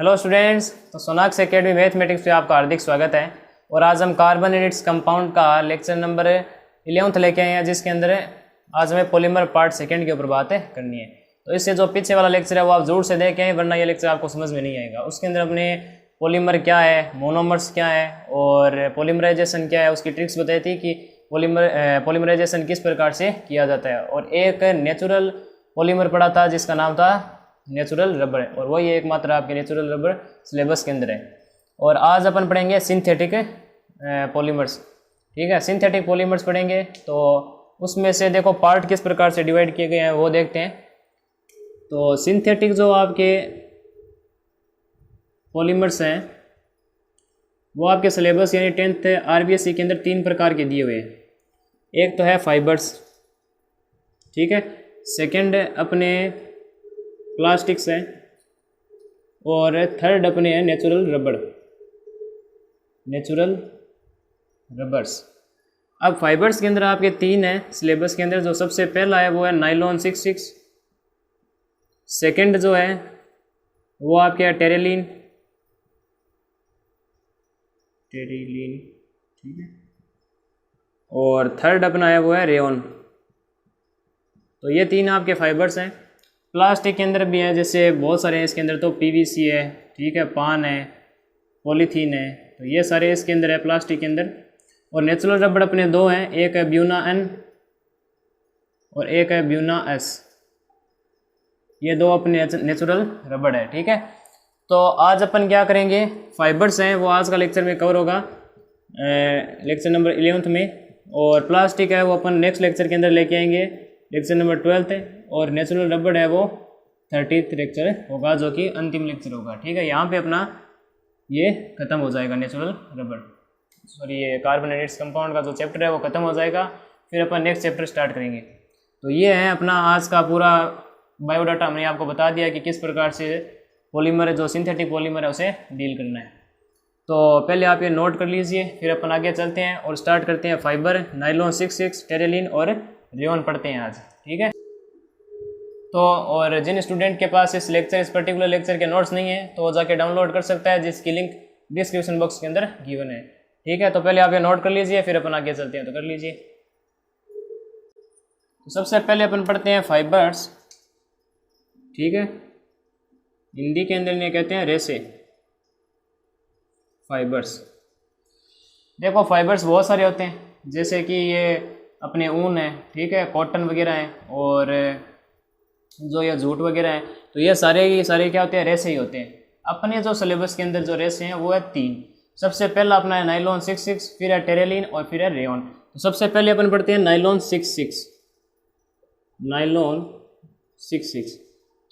Hello students, तो Sonax academy mathematics पे आपका हार्दिक स्वागत है। और आज हम कार्बन एंड इट्स कंपाउंड का लेक्चर नंबर 11 लेके आए हैं, जिसके अंदर आज हमें पॉलीमर पार्ट सेकंड के ऊपर बातें करनी है। तो इससे जो पीछे वाला लेक्चर है वो आप जरूर से देखें, वरना ये लेक्चर आपको समझ में नहीं आएगा। उसके अंदर अपने पॉलीमर क्या है, मोनोमर्स क्या है और पॉलीमराइजेशन क्या है, उसकी ट्रिक्स बताई थी कि पॉलीमराइजेशन किस प्रकार से किया जाता है। और एक नेचुरल पॉलीमर पढ़ा था जिसका नाम था नेचुरल रबर, और वही एकमात्र आपके नेचुरल रबर सिलेबस के अंदर है। और आज अपन पढ़ेंगे सिंथेटिक पॉलीमर्स। ठीक है, सिंथेटिक पॉलीमर्स पढ़ेंगे। तो उसमें से देखो पार्ट किस प्रकार से डिवाइड किए गए हैं वो देखते हैं। तो सिंथेटिक जो आपके पॉलीमर्स हैं वो आपके सिलेबस यानी 10th RBSc के अंदर 3 प्रकार के दिए हुए हैं। एक तो है फाइबर्स, ठीक है, सेकंड अपने प्लास्टिक्स हैं, और थर्ड अपने हैं नेचुरल रबर्स। अब फाइबर्स के अंदर आपके 3 हैं सिलेबस के अंदर। जो सबसे पहला है वो है नाइलॉन 66, सेकंड जो है वो आपके है टेरेलिन, ठीक है, और थर्ड अपना है वो है रेयॉन। तो ये 3 आपके फाइबर्स हैं। प्लास्टिक के अंदर भी हैं, जैसे बहुत सारे हैं इसके अंदर। तो PVC है, ठीक है, पान है, पॉलीथीन है, तो ये सारे इसके अंदर है प्लास्टिक के अंदर। और नेचुरल रबड़ अपने 2 हैं, एक है ब्यूना N और एक है ब्यूना S। ये 2 अपने नेचुरल रबड़ है, ठीक है। तो आज अपन क्या करेंगे, फाइबर्स हैं वो आज का लेक्चर में कवर होगा, लेक्चर नंबर 11 में। और प्लास्टिक है वो अपन नेक्स्ट लेक्चर के अंदर लेके आएंगे, लेक्चर नंबर 12 है। और नेचुरल रबड़ है वो 30th लेक्चर होगा, जो कि अंतिम लेक्चर होगा, ठीक है। यहाँ पे अपना ये खत्म हो जाएगा नेचुरल रबड़, सॉरी ये कार्बन एंड इट्स कंपाउंड का जो चैप्टर है वो खत्म हो जाएगा। फिर अपन नेक्स्ट चैप्टर स्टार्ट करेंगे। तो ये है अपना आज का पूरा बायोडाटा। हमने आपको बता दिया कि किस प्रकार से पॉलीमर है, जो सिंथेटिक पॉलीमर है, उसे डील करना है। तो पहले आप ये नोट कर लीजिए, फिर अपन आगे चलते हैं और स्टार्ट करते हैं। फाइबर, नाइलॉन 66, टेरेलिन और रेयॉन पढ़ते हैं आज, ठीक है। तो और जिन स्टूडेंट के पास इस पर्टिकुलर लेक्चर के नोट्स नहीं है तो वो जाके डाउनलोड कर सकता है, जिसकी लिंक डिस्क्रिप्शन बॉक्स के अंदर गिवन है, ठीक है। तो पहले आप ये नोट कर लीजिए, फिर अपन आगे चलते हैं। तो कर लीजिए। तो सबसे पहले अपन पढ़ते हैं फाइबर्स, ठीक है। हिंदी के अंदर इन्हें कहते हैं रेसे, फाइबर्स। देखो फाइबर्स बहुत सारे होते हैं, जैसे कि ये अपने ऊन है, ठीक है, कॉटन वगैरह हैं, और जो ये जूट वगैरह हैं। तो ये सारे क्या होते हैं, रेसे ही होते हैं। अपने जो सिलेबस के अंदर जो रेसे हैं वो है 3। सबसे पहला अपना है नाइलॉन 66, फिर है टेरेलिन और फिर है रेयॉन। तो सबसे पहले अपन पढ़ते हैं नाइलॉन 66।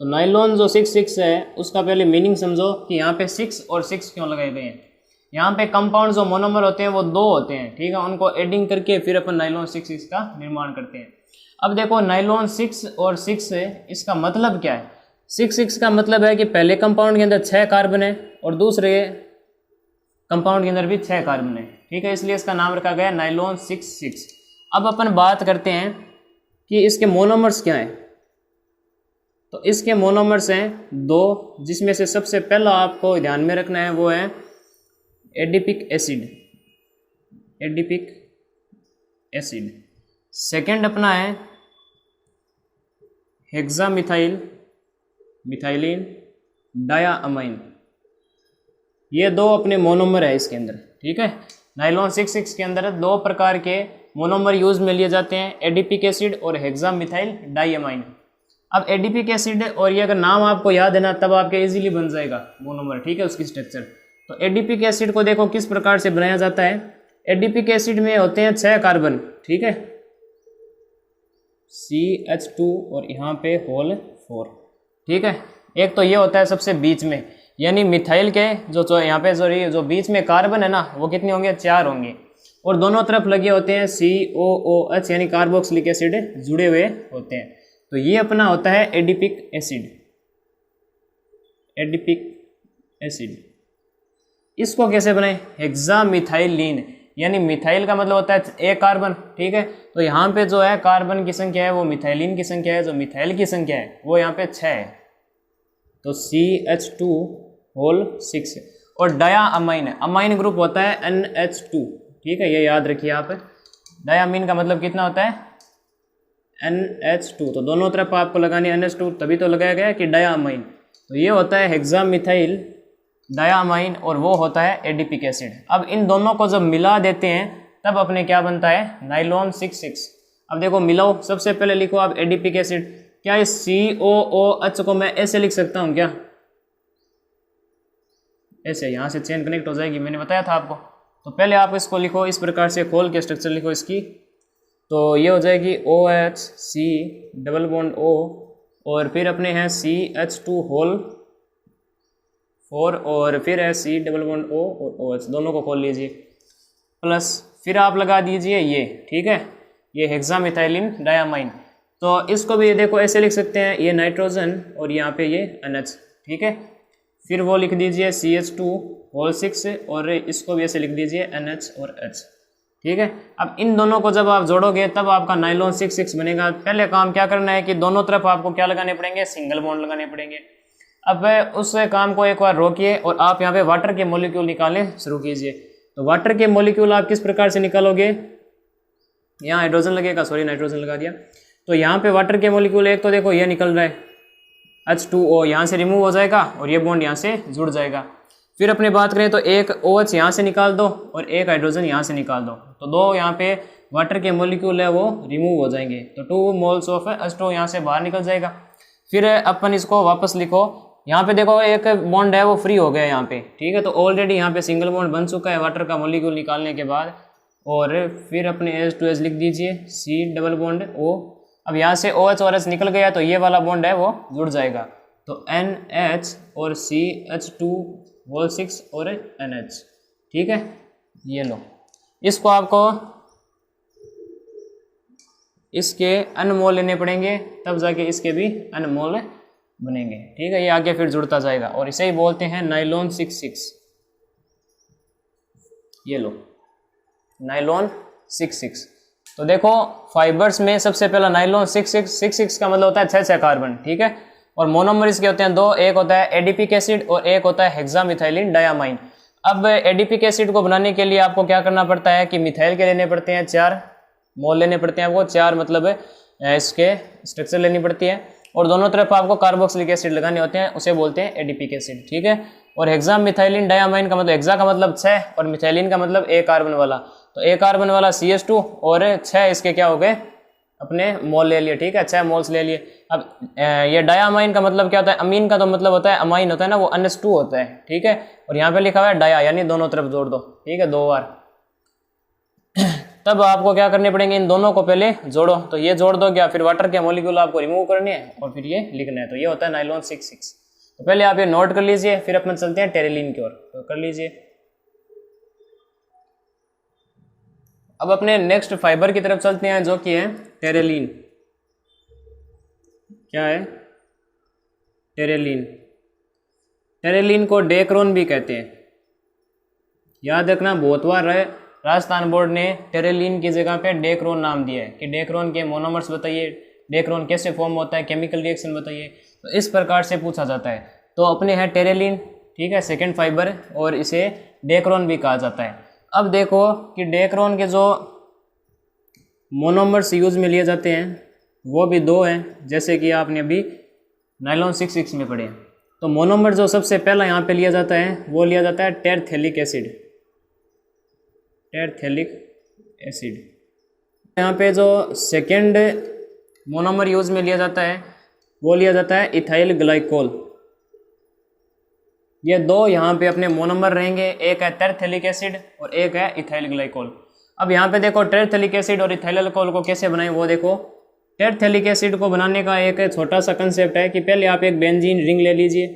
तो नाइलॉन जो 66 है उसका पहले मीनिंग समझो कि यहाँ पे 6 और 6 क्यों लगाए गए हैं। यहाँ पे कंपाउंड जो मोनोमर होते हैं वो 2 होते हैं, ठीक है। उनको एडिंग करके फिर अपन नाइलॉन 66 का निर्माण करते हैं। अब देखो नाइलॉन 6 और 6 है, इसका मतलब क्या है। 6 का मतलब है कि पहले कंपाउंड के अंदर 6 कार्बन है और दूसरे कंपाउंड के अंदर भी 6 कार्बन है, ठीक है। इसलिए इसका नाम रखा गया नाइलॉन 66। अब अपन बात करते हैं कि इसके मोनोमर्स क्या हैं। तो इसके मोनोमर्स हैं 2, जिसमें से सबसे पहला आपको ध्यान में रखना है वो है एडिपिक एसिड। सेकंड अपना है मिथाइलिन डायामाइन। ये 2 अपने मोनोमर है इसके अंदर, ठीक है। नाइलॉन 66 के अंदर 2 प्रकार के मोनोमर यूज में लिए जाते हैं, एडिपिक एसिड और हेक्सामिथाइल डाइअमाइन। अब एडिपिक एसिड और ये अगर नाम आपको याद है ना, तब आपके इजीली बन जाएगा मोनोमर, ठीक है, उसकी स्ट्रक्चर। तो एडिपिक एसिड को देखो किस प्रकार से बनाया जाता है। एडिपिक एसिड में होते हैं 6 कार्बन, ठीक है, CH2 और यहाँ पे होल 4, ठीक है। एक तो ये होता है सबसे बीच में, यानी मिथाइल के जो यहाँ पे जो बीच में कार्बन है ना, वो कितने होंगे, 4 होंगे। और दोनों तरफ लगे होते हैं COOH यानी कार्बोक्सिलिक एसिड जुड़े हुए होते हैं। तो ये अपना होता है एडिपिक एसिड। इसको कैसे बनाए, हेक्सामिथाइलिन, यानी मिथाइल का मतलब होता है 1 कार्बन, ठीक है। तो यहाँ पे जो है कार्बन की संख्या है वो मिथाइलिन की संख्या है, जो मिथाइल की संख्या है वो यहाँ पे 6 है। तो CH2 होल 6 और डाया अमाइन है, अमाइन ग्रुप होता है NH2, ठीक है, ये याद रखिए आप। डाया अमीन का मतलब कितना होता है NH2, तो दोनों तरफ आपको लगानी NH2, तभी तो लगाया गया कि डाया अमाइन। तो ये होता है हेक्सामिथाइल डाया अमाइन और वो होता है एडिपिक एसिड। अब इन दोनों को जब मिला देते हैं तब अपने क्या बनता है नाइलॉन 6,6। अब देखो मिलाओ, सबसे पहले लिखो आप एडिपिक एसिड। क्या इस COOH को मैं ऐसे लिख सकता हूँ क्या, ऐसे यहाँ से चेन कनेक्ट हो जाएगी, मैंने बताया था आपको। तो पहले आप इसको लिखो इस प्रकार से, खोल के स्ट्रक्चर लिखो इसकी, तो ये हो जाएगी OH C double bond O और फिर अपने हैं CH2 होल 4 और फिर है C डबल बॉन्ड O और OH, दोनों को खोल लीजिए, प्लस फिर आप लगा दीजिए ये, ठीक है, ये हेक्सामिथाइलिन डायामाइन। तो इसको भी देखो ऐसे लिख सकते हैं, ये नाइट्रोजन और यहाँ पे ये NH, ठीक है। फिर वो लिख दीजिए CH2 होल 6 और इसको भी ऐसे लिख दीजिए NH और H, ठीक है। अब इन दोनों को जब आप जोड़ोगे तब आपका नाइलॉन 6,6 बनेगा। पहले काम क्या करना है कि दोनों तरफ आपको क्या लगाने पड़ेंगे, सिंगल बॉन्ड लगाने पड़ेंगे। अब उस काम को एक बार रोकिए और आप यहाँ पे वाटर के मॉलिक्यूल निकालने शुरू कीजिए। तो वाटर के मॉलिक्यूल आप किस प्रकार से निकालोगे, यहाँ हाइड्रोजन लगेगा, सॉरी नाइट्रोजन लगा दिया। तो यहाँ पे वाटर के मॉलिक्यूल एक तो देखो ये निकल रहा है H2O, यहाँ से रिमूव हो जाएगा और ये बॉन्ड यहाँ से जुड़ जाएगा। फिर अपने बात करें तो एक OH यहाँ से निकाल दो और एक हाइड्रोजन यहाँ से निकाल दो, तो दो यहाँ पे वाटर के मॉलिक्यूल है वो रिमूव हो जाएंगे, तो 2 मोल्स ऑफ H2O यहाँ से बाहर निकल जाएगा। फिर अपन इसको वापस लिखो, यहाँ पे देखो एक बॉन्ड है वो फ्री हो गया यहाँ पे, ठीक है। तो ऑलरेडी यहाँ पे सिंगल बॉन्ड बन चुका है वाटर का मॉलिक्यूल निकालने के बाद। और फिर अपने H2H लिख दीजिए C डबल बॉन्ड O। अब यहाँ से OH और H निकल गया तो ये वाला बॉन्ड है वो जुड़ जाएगा, तो NH और CH2 होल 6 और NH, ठीक है। ये लो, इसको आपको इसके अनमोल लेने पड़ेंगे तब जाके इसके भी अनमोल बनेंगे, ठीक है। ये आगे फिर जुड़ता जाएगा और इसे ही बोलते हैं नाइलॉन 6,6। ये लो नाइलॉन 6,6। तो देखो फाइबर्स में सबसे पहला नाइलॉन 6,6 का मतलब होता है 6 कार्बन, ठीक है। और मोनोमर इसके होते हैं 2, एक होता है एडिपिक एसिड और एक होता है हेक्सामिथाइलिन डायामाइन। अब एडिपिक एसिड को बनाने के लिए आपको क्या करना पड़ता है कि मिथाइल के लेने पड़ते हैं 4 मोल लेने पड़ते हैं आपको, 4 मतलब इसके स्ट्रक्चर लेनी पड़ती है और दोनों तरफ आपको कार्बोक्सिलिक एसिड लगाने होते हैं, उसे बोलते हैं एडिपिक एसिड, ठीक है। और हेक्सामिथाइलिन डायामाइन का मतलब हेक्सा का मतलब 6 और मिथाइलिन का मतलब 1 कार्बन वाला, तो 1 कार्बन वाला CH2 और 6 इसके क्या हो गए अपने मोल ले लिए, ठीक है, 6 मोल्स ले लिए। अब ये डायामाइन का मतलब क्या होता है, अमीन का तो मतलब होता है, अमाइन होता है ना वो NH2 होता है, ठीक है। और यहाँ पे लिखा हुआ है डाया, यानी दोनों तरफ जोड़ दो, ठीक है, 2 बार। तब आपको क्या करने पड़ेंगे, इन दोनों को पहले जोड़ो, तो ये जोड़ दो क्या, फिर वाटर के मॉलिक्यूल आपको रिमूव करने हैं और फिर ये लिखना है, तो ये होता है नाइलॉन 6,6। तो पहले आप ये नोट कर लीजिए, फिर अपन चलते हैं टेरेलिन की ओर, तो कर लीजिए। अब अपने नेक्स्ट फाइबर की तरफ चलते हैं जो कि है टेरेलिन। क्या है टेरेलिन, टेरेलिन को डेक्रोन भी कहते हैं, याद रखना। बहुत बार राजस्थान बोर्ड ने टेरेलिन की जगह पे डेक्रोन नाम दिया है कि डेक्रोन के मोनोमर्स बताइए, डेक्रोन कैसे फॉर्म होता है, केमिकल रिएक्शन बताइए, तो इस प्रकार से पूछा जाता है। तो अपने है टेरेलिन, ठीक है, सेकंड फाइबर, और इसे डेक्रोन भी कहा जाता है। अब देखो कि डेक्रोन के जो मोनोमर्स यूज में लिए जाते हैं वो भी 2 हैं, जैसे कि आपने अभी नाइलॉन 6,6 में पढ़े। तो मोनोमर जो सबसे पहला यहाँ पे लिया जाता है वो लिया जाता है टेरथेलिक एसिड, टेरथेलिक एसिड। यहाँ पे जो सेकेंड मोनोमर यूज में लिया जाता है वो लिया जाता है इथाइल ग्लाइकोल। ये 2 यहाँ पे अपने मोनोमर रहेंगे, एक है टेरथेलिक एसिड और एक है इथाइल ग्लाइकोल। अब यहाँ पे देखो टेरथेलिक एसिड और इथाइल ग्लाइकोल को कैसे बनाएं वो देखो। टेरथेलिक एसिड को बनाने का एक छोटा सा कंसेप्ट है कि पहले आप एक बेंजीन रिंग ले लीजिए।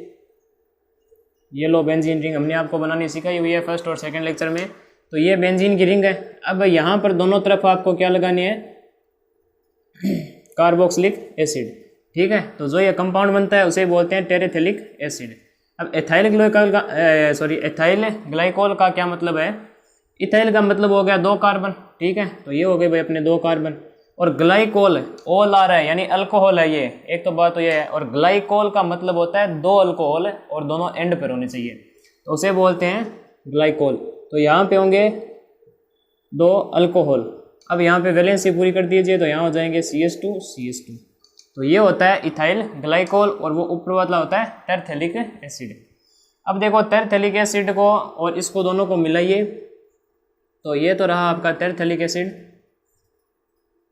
ये लो बेंजीन रिंग, हमने आपको बनानी सिखाई हुई है फर्स्ट और सेकंड लेक्चर में। तो ये बेंजीन की रिंग है। अब यहाँ पर दोनों तरफ आपको क्या लगानी है, कार्बोक्सिलिक एसिड, ठीक है। तो जो ये कंपाउंड बनता है उसे बोलते हैं टेरथेलिक एसिड। अब एथाइल ग्लाइकोल का एथाइल ग्लाइकोल का क्या मतलब है, इथाइल का मतलब हो गया 2 कार्बन, ठीक है। तो ये हो गए भाई अपने 2 कार्बन। और ग्लाइकोल ओल आ रहा है यानी अल्कोहल है, ये एक तो बात तो ये है। और ग्लाइकोल का मतलब होता है दो अल्कोहल और दोनों एंड पर होने चाहिए, तो उसे बोलते हैं ग्लाइकोल। तो यहाँ पे होंगे दो अल्कोहल। अब यहाँ पे वैलेंसी पूरी कर दीजिए तो यहाँ हो जाएंगे CH2 CH2। तो ये होता है इथाइल ग्लाइकोल और वो ऊपर वाला होता है टेरथेलिक एसिड। अब देखो टेरथेलिक एसिड को और इसको दोनों को मिलाइए, तो ये तो रहा आपका टेरथेलिक एसिड,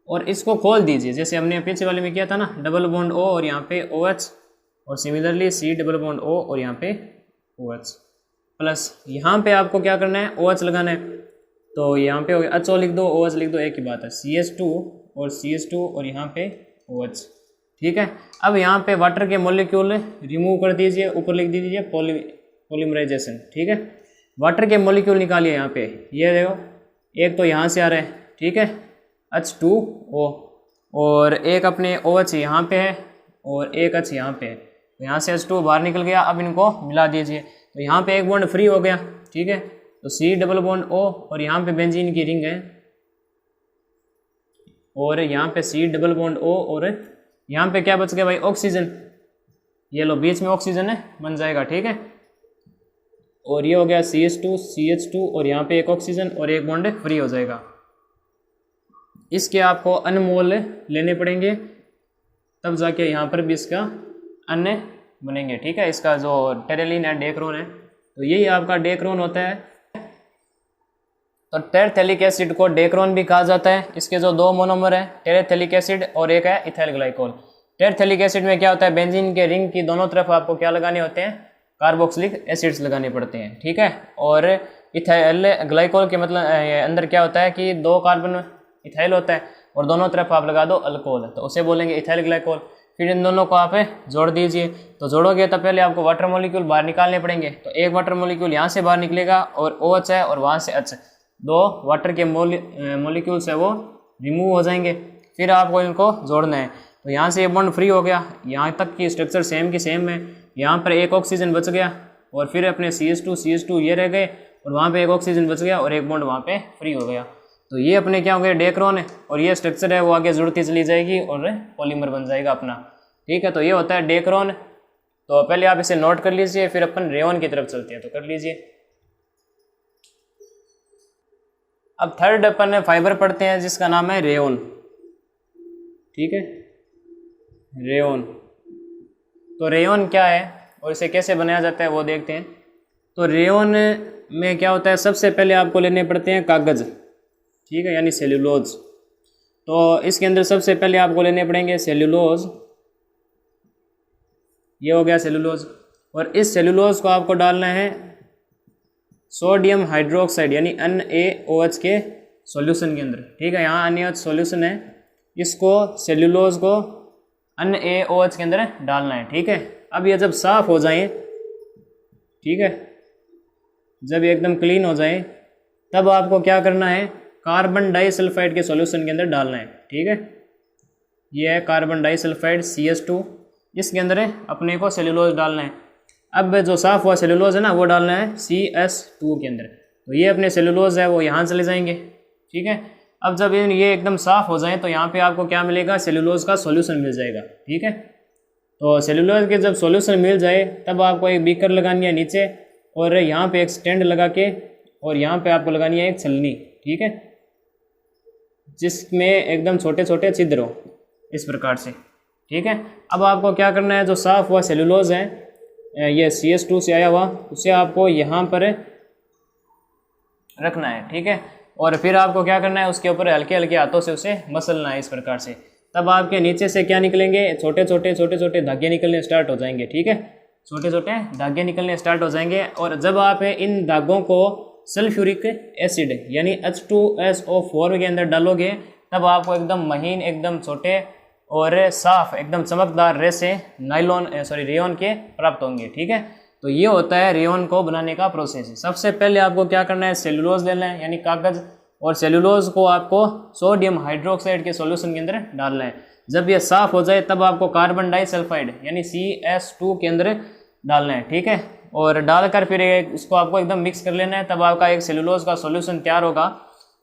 और इसको खोल दीजिए जैसे हमने पीछे वाले में किया था ना, डबल बॉन्ड O और यहाँ पे OH, और similarly C double bond O और यहाँ पे OH प्लस यहाँ पे आपको क्या करना है OH लगाना है। तो यहाँ पे हो गया HO लिख दो, OH लिख दो, एक ही बात है, CH2 और CH2 और यहाँ पे OH, ठीक है। अब यहाँ पे वाटर के मॉलिक्यूल रिमूव कर दीजिए, ऊपर लिख दीजिए पॉलीमराइजेशन, ठीक है। वाटर के मॉलिक्यूल निकालिए यहाँ पे, ये देखो एक तो यहाँ से आ रहा है, ठीक है, H2O, और एक अपने OH यहाँ पे है और एक H यहाँ पे है, तो यहाँ से H2 बाहर निकल गया। अब इनको मिला दीजिए, तो यहाँ पे एक बॉन्ड फ्री हो गया, ठीक है। तो C डबल बॉन्ड O और यहाँ पे बेंजीन की रिंग है, और यहाँ पे C डबल बॉन्ड O, और यहाँ पे क्या बच गया भाई ऑक्सीजन, ये लो बीच में ऑक्सीजन है बन जाएगा, ठीक है। और ये हो गया CH2 CH2 और यहाँ पे एक ऑक्सीजन और एक बॉन्ड फ्री हो जाएगा। इसके आपको अनमोल लेने पड़ेंगे, तब जाके यहाँ पर भी इसका अन्य बनेंगे, ठीक है। इसका जो टेरेलिन है डेक्रोन है, तो यही आपका डेक्रोन होता है। तो टेरथेलिक एसिड को डेक्रोन भी कहा जाता है। इसके जो दो मोनोमर है टेरथेलिक एसिड और एक है इथाइल ग्लाइकोल। टेरथेलिक एसिड में क्या होता है, बेंजीन के रिंग की दोनों तरफ आपको क्या लगाने होते हैं, कार्बोक्सिलिक एसिड्स लगाने पड़ते हैं, ठीक है। और इथाइल ग्लाइकोल के मतलब अंदर क्या होता है कि दो कार्बन इथाइल होता है और दोनों तरफ आप लगा दो अल्कोहल, तो उसे बोलेंगे इथाइल ग्लाइकोल। फिर इन दोनों को आप जोड़ दीजिए, तो जोड़ोगे तो पहले आपको वाटर मॉलिक्यूल बाहर निकालने पड़ेंगे। तो एक वाटर मॉलिक्यूल यहाँ से बाहर निकलेगा और OH है और वहाँ से H, दो वाटर के मॉलिक्यूल्स है वो रिमूव हो जाएंगे। फिर आपको इनको जोड़ना है, तो यहाँ से ये बॉन्ड फ्री हो गया, यहाँ तक की स्ट्रक्चर सेम की सेम है। यहाँ पर एक ऑक्सीजन बच गया और फिर अपने CH2 ये रह गए और वहाँ पे एक ऑक्सीजन बच गया और एक बॉन्ड वहाँ पे फ्री हो गया। तो ये अपने क्या हो गया डेक्रोन है, और ये स्ट्रक्चर है वो आगे जुड़ती चली जाएगी और पॉलीमर बन जाएगा अपना, ठीक है। तो ये होता है डेक्रोन। तो पहले आप इसे नोट कर लीजिए, फिर अपन रेयन की तरफ चलते हैं, तो कर लीजिए। अब थर्ड अपन फाइबर पढ़ते हैं जिसका नाम है रेयन, ठीक है, रेयन। तो रेयन क्या है और इसे कैसे बनाया जाता है वो देखते हैं। तो रेयन में क्या होता है, सबसे पहले आपको लेने पड़ते हैं कागज़, ठीक है, यानी सेल्यूलोज। तो इसके अंदर सबसे पहले आपको लेने पड़ेंगे सेल्यूलोज, ये हो गया सेल्यूलोज। और इस सेल्यूलोज को आपको डालना है सोडियम हाइड्रोक्साइड यानी NaOH के सॉल्यूशन के अंदर, ठीक है। यहाँ NaOH सॉल्यूशन है, इसको सेल्यूलोज को NaOH के अंदर डालना है, ठीक है। अब ये जब साफ हो जाए, ठीक है, जब एकदम क्लीन हो जाए, तब आपको क्या करना है, कार्बन डाइसल्फाइड के सॉल्यूशन के अंदर डालना है, ठीक है। ये है कार्बन डाइसल्फाइड CH2, इसके अंदर अपने को सेल्यूलोज डालना है। अब जो साफ़ हुआ सेल्यूलोज है ना, वो डालना है CS2 के अंदर। तो ये अपने सेल्यूलोज है वो यहाँ चले जाएंगे, ठीक है। अब जब ये एकदम साफ़ हो जाए तो यहाँ पे आपको क्या मिलेगा, सेल्यूलोज का सॉल्यूशन मिल जाएगा, ठीक है। तो सेल्यूलोज के जब सॉल्यूशन मिल जाए तब आपको एक बीकर लगानी है नीचे, और यहाँ पे एक स्टैंड लगा के, और यहाँ पे आपको लगानी है एक छलनी, ठीक है, जिसमें एकदम छोटे छोटे छिद्र हो इस प्रकार से, ठीक है। अब आपको क्या करना है, जो साफ़ हुआ सेल्यूलोज है ये CS2 से आया हुआ, उसे आपको यहाँ पर रखना है, ठीक है। और फिर आपको क्या करना है, उसके ऊपर हल्के हल्के हाथों से उसे मसलना है इस प्रकार से। तब आपके नीचे से क्या निकलेंगे, छोटे छोटे धागे निकलने स्टार्ट हो जाएंगे, ठीक है, छोटे छोटे धागे निकलने स्टार्ट हो जाएंगे। और जब आप इन धागों को सल्फ्यूरिक एसिड यानी H2SO4 के अंदर डालोगे, तब आपको एकदम महीन, एकदम छोटे और साफ, एकदम चमकदार रेसे रेयन के प्राप्त होंगे, ठीक है। तो ये होता है रेयन को बनाने का प्रोसेस। सबसे पहले आपको क्या करना है, सेल्यूलोज लेना है यानी कागज़, और सेल्यूलोज को आपको सोडियम हाइड्रोक्साइड के सॉल्यूशन के अंदर डालना है। जब ये साफ़ हो जाए तब आपको कार्बन डाइसल्फाइड यानी CS2 के अंदर डालना है, ठीक है। और डालकर फिर इसको आपको एकदम मिक्स कर लेना है, तब आपका एक सेल्यूलोज का सॉल्यूशन तैयार होगा।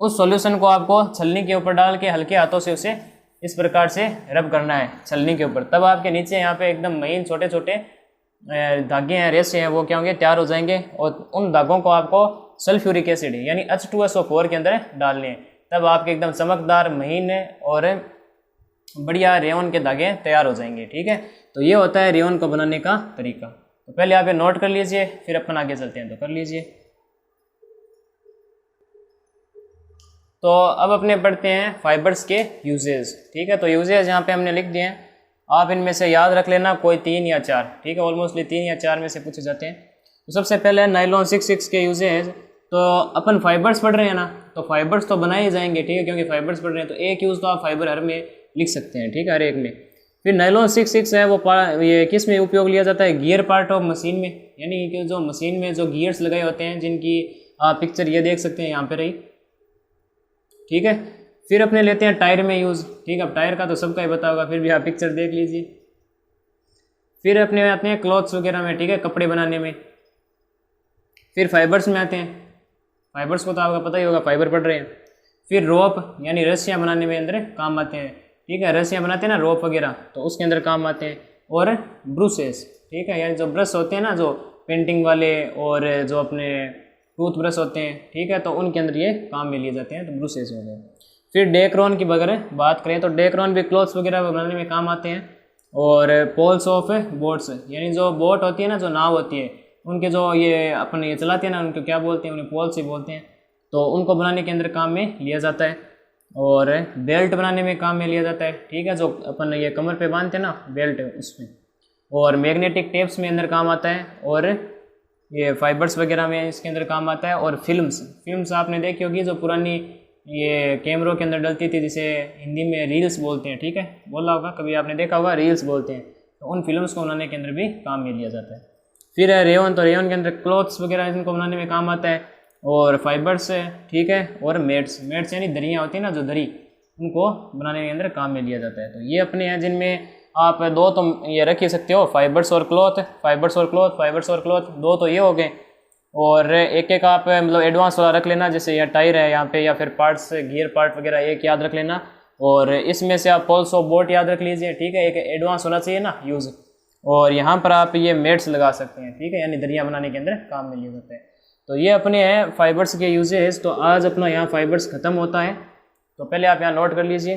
उस सॉल्यूशन को आपको छलनी के ऊपर डाल के हल्के हाथों से उसे इस प्रकार से रब करना है छलनी के ऊपर। तब आपके नीचे यहाँ पे एकदम महीन छोटे छोटे धागे हैं, रेसे हैं, वो क्या होंगे, तैयार हो जाएंगे। और उन धागों को आपको सल्फ्यूरिक एसिड यानी H2SO4 के अंदर डालने हैं। तब आपके एकदम चमकदार महीन और बढ़िया रेयन के धागे तैयार हो जाएंगे। ठीक है, तो ये होता है रेयन को बनाने का तरीका। तो पहले आप ये नोट कर लीजिए, फिर अपन आगे चलते हैं। तो कर लीजिए। तो अब अपने पढ़ते हैं फाइबर्स के यूजेस। ठीक है, तो यूजेस यहाँ पे हमने लिख दिए हैं, आप इनमें से याद रख लेना कोई 3 या 4। ठीक है, ऑलमोस्टली 3 या 4 में से पूछे जाते हैं। तो सबसे पहले नायलॉन 66 के यूजेस। तो अपन फाइबर्स पढ़ रहे हैं ना, तो फाइबर्स तो बनाए ही जाएंगे। ठीक है, क्योंकि फाइबर्स पढ़ रहे हैं तो एक यूज़ तो आप फाइबर हर में लिख सकते हैं। ठीक है, हर एक में। फिर नायलॉन 66 है वो ये किस में उपयोग लिया जाता है, गियर पार्ट ऑफ मशीन में, यानी कि जो मशीन में जो गियर्स लगाए होते हैं, जिनकी आप पिक्चर ये देख सकते हैं यहाँ पे रही। ठीक है, फिर अपने लेते हैं टायर में यूज़। ठीक है, अब टायर का तो सबका ही पता होगा, फिर भी आप पिक्चर देख लीजिए। फिर अपने आते हैं क्लॉथ्स वगैरह में। ठीक है, कपड़े बनाने में। फिर फाइबर्स में आते हैं, फाइबर्स को तो आपका पता ही होगा, फाइबर पढ़ रहे हैं। फिर रोप यानी रस्सियाँ बनाने में अंदर काम आते हैं। ठीक है, रस्सियाँ बनाते हैं ना रोप वगैरह, तो उसके अंदर काम आते हैं। और ब्रूसेस, ठीक है, यानी जो ब्रश होते हैं ना, जो पेंटिंग वाले और जो अपने टूथ ब्रश होते हैं, ठीक है, तो उनके अंदर ये काम में लिए जाते हैं, तो ब्रूसेस हो गए। फिर डेक्रोन की वगैरह बात करें तो डेक्रोन भी क्लॉथ्स वगैरह बनाने में काम आते हैं। और पोल्स ऑफ बोट्स, यानी जो बोट होती है ना, जो नाव होती है, उनके जो ये अपन ये चलाते हैं ना, उनको क्या बोलते हैं, उन्हें पोल्स ही बोलते हैं। तो उनको बनाने के अंदर काम में लिया जाता है। और बेल्ट बनाने में काम में लिया जाता है। ठीक है, जो अपन ये कमर पे बांधते हैं ना बेल्ट, उसमें। और मैग्नेटिक टेप्स में अंदर काम आता है। और ये फाइबर्स वगैरह में इसके अंदर काम आता है। और फिल्म्स आपने देखी होगी, जो पुरानी ये कैमरों के अंदर डलती थी, जिसे हिंदी में रील्स बोलते हैं। ठीक है, बोला होगा कभी आपने, देखा होगा, रील्स बोलते हैं। तो उन फिल्म्स को बनाने के अंदर भी काम में लिया जाता है। फिर रेयन, तो रेयन के अंदर क्लॉथ्स वगैरह इनको बनाने में काम आता है। और फाइबर्स है। ठीक है, और मैट्स यानी दरियाँ होती है ना, जो दरी, उनको बनाने के अंदर काम में लिया जाता है। तो ये अपने हैं जिनमें आप दो तो ये रख ही सकते हो, फाइबर्स और क्लॉथ, फाइबर्स और क्लॉथ, दो तो ये हो गए। और एक एक आप मतलब एडवांस वाला रख लेना, जैसे यह टायर है यहाँ पे, या फिर पार्ट्स, गियर पार्ट वगैरह एक याद रख लेना। और इसमें से आप पोल्स ऑफ बोट याद रख लीजिए। ठीक है, एक एडवांस होना चाहिए ना यूज़। और यहाँ पर आप ये मेट्स लगा सकते हैं। ठीक है, यानी दरिया बनाने के अंदर काम में लिए जाते हैं। तो ये अपने हैं फाइबर्स के यूजेस। तो आज अपना यहाँ फाइबर्स ख़त्म होता है। तो पहले आप यहाँ नोट कर लीजिए।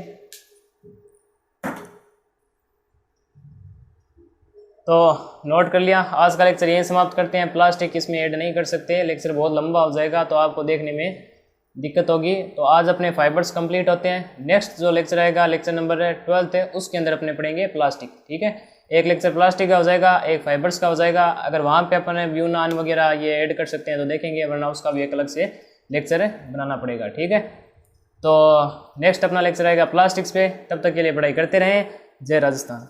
तो नोट कर लिया। आज का लेक्चर यहीं समाप्त करते हैं। प्लास्टिक इसमें ऐड नहीं कर सकते, लेक्चर बहुत लंबा हो जाएगा, तो आपको देखने में दिक्कत होगी। तो आज अपने फाइबर्स कंप्लीट होते हैं। नेक्स्ट जो लेक्चर आएगा, लेक्चर नंबर 12 है, उसके अंदर अपने पढ़ेंगे प्लास्टिक। ठीक है, एक लेक्चर प्लास्टिक का हो जाएगा, एक फाइबर्स का हो जाएगा। अगर वहाँ पे अपन ब्यूनान वगैरह ये ऐड कर सकते हैं तो देखेंगे, वरना उसका भी एक अलग से लेक्चर बनाना पड़ेगा। ठीक है, तो नेक्स्ट अपना लेक्चर आएगा प्लास्टिक्स पे। तब तक के लिए पढ़ाई करते रहें। जय राजस्थान।